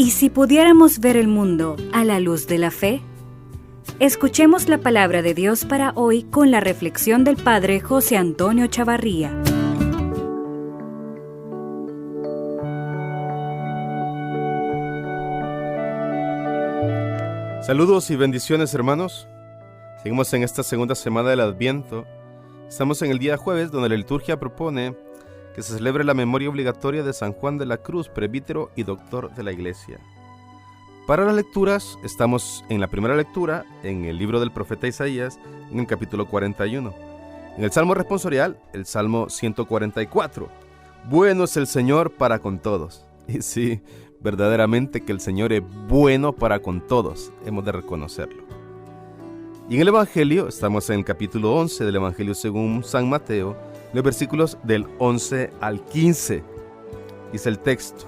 ¿Y si pudiéramos ver el mundo a la luz de la fe? Escuchemos la palabra de Dios para hoy con la reflexión del Padre José Antonio Chavarría. Saludos y bendiciones, hermanos. Seguimos en esta segunda semana del Adviento. Estamos en el día jueves, donde la liturgia propone que se celebre la memoria obligatoria de San Juan de la Cruz, presbítero y doctor de la Iglesia. Para las lecturas, estamos en la primera lectura, en el libro del profeta Isaías, en el capítulo 41. En el Salmo responsorial, el Salmo 144. Bueno es el Señor para con todos. Y sí, verdaderamente que el Señor es bueno para con todos, hemos de reconocerlo. Y en el Evangelio, estamos en el capítulo 11 del Evangelio según San Mateo, los versículos del 11 al 15. Dice el texto: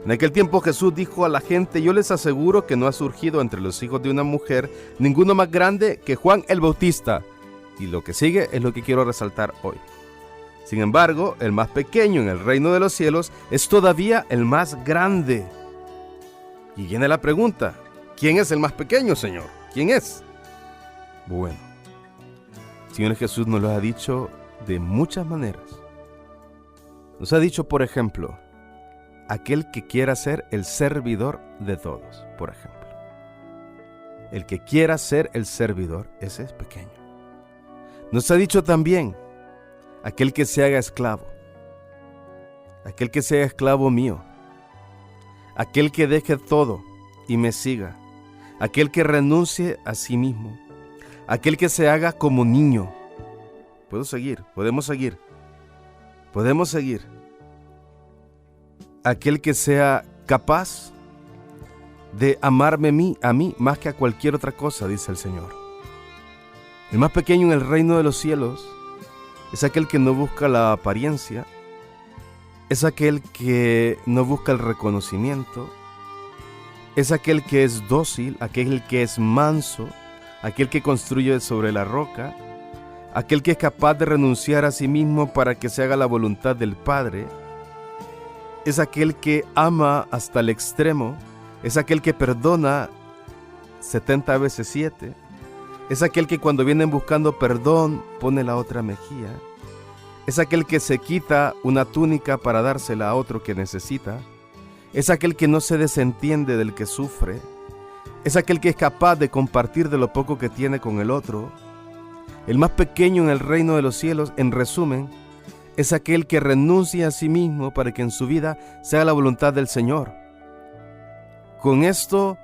En aquel tiempo Jesús dijo a la gente: yo les aseguro que no ha surgido entre los hijos de una mujer ninguno más grande que Juan el Bautista. Y lo que sigue es lo que quiero resaltar hoy. Sin embargo, el más pequeño en el reino de los cielos es todavía el más grande. Y viene la pregunta: ¿quién es el más pequeño, Señor? ¿Quién es? Bueno, el Señor Jesús nos lo ha dicho de muchas maneras. Nos ha dicho, por ejemplo, aquel que quiera ser el servidor de todos, por ejemplo. El que quiera ser el servidor, ese es pequeño. Nos ha dicho también aquel que se haga esclavo, aquel que sea esclavo mío, aquel que deje todo y me siga, aquel que renuncie a sí mismo, aquel que se haga como niño. Podemos seguir. Aquel que sea capaz de amarme a mí más que a cualquier otra cosa, dice el Señor. El más pequeño en el reino de los cielos es aquel que no busca la apariencia, es aquel que no busca el reconocimiento, es aquel que es dócil, aquel que es manso, aquel que construye sobre la roca, aquel que es capaz de renunciar a sí mismo para que se haga la voluntad del Padre, es aquel que ama hasta el extremo, es aquel que perdona 70 veces 7, es aquel que cuando vienen buscando perdón pone la otra mejilla, es aquel que se quita una túnica para dársela a otro que necesita, es aquel que no se desentiende del que sufre, es aquel que es capaz de compartir de lo poco que tiene con el otro. El más pequeño en el reino de los cielos, en resumen, es aquel que renuncia a sí mismo para que en su vida sea la voluntad del Señor. Con esto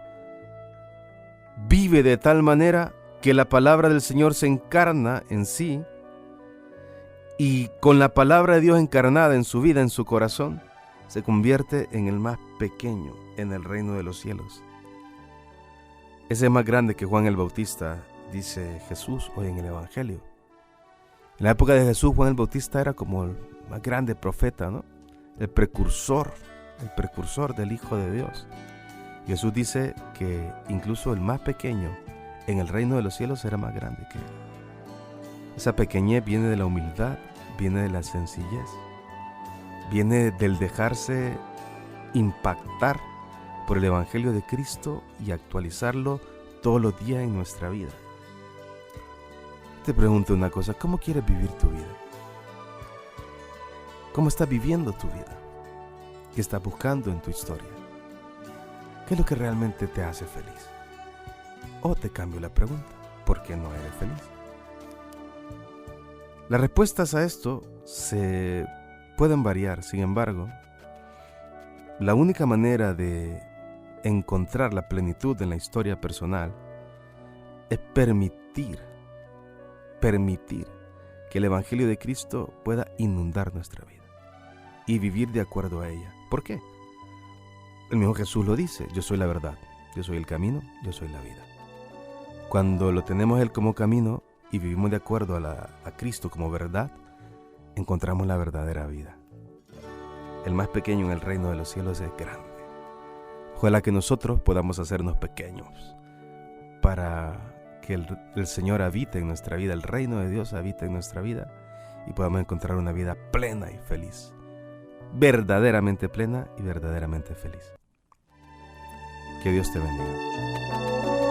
vive de tal manera que la palabra del Señor se encarna en sí, y con la palabra de Dios encarnada en su vida, en su corazón, se convierte en el más pequeño en el reino de los cielos. Ese es más grande que Juan el Bautista, dice Jesús hoy en el Evangelio. En la época de Jesús, Juan el Bautista era como el más grande profeta, ¿no? El precursor del Hijo de Dios. Jesús dice que incluso el más pequeño en el reino de los cielos era más grande que él. Esa pequeñez viene de la humildad, viene de la sencillez, viene del dejarse impactar por el Evangelio de Cristo y actualizarlo todos los días en nuestra vida. Te pregunto una cosa: ¿cómo quieres vivir tu vida? ¿Cómo estás viviendo tu vida? ¿Qué estás buscando en tu historia? ¿Qué es lo que realmente te hace feliz? O te cambio la pregunta: ¿por qué no eres feliz? Las respuestas a esto se pueden variar. Sin embargo, la única manera de encontrar la plenitud en la historia personal es permitir que el Evangelio de Cristo pueda inundar nuestra vida y vivir de acuerdo a ella. ¿Por qué? El mismo Jesús lo dice: yo soy la verdad, yo soy el camino, yo soy la vida. Cuando lo tenemos Él como camino y vivimos de acuerdo a Cristo como verdad, encontramos la verdadera vida. El más pequeño en el reino de los cielos es grande. Ojalá que nosotros podamos hacernos pequeños para que el Señor habite en nuestra vida, el reino de Dios habite en nuestra vida y podamos encontrar una vida plena y feliz, verdaderamente plena y verdaderamente feliz. Que Dios te bendiga.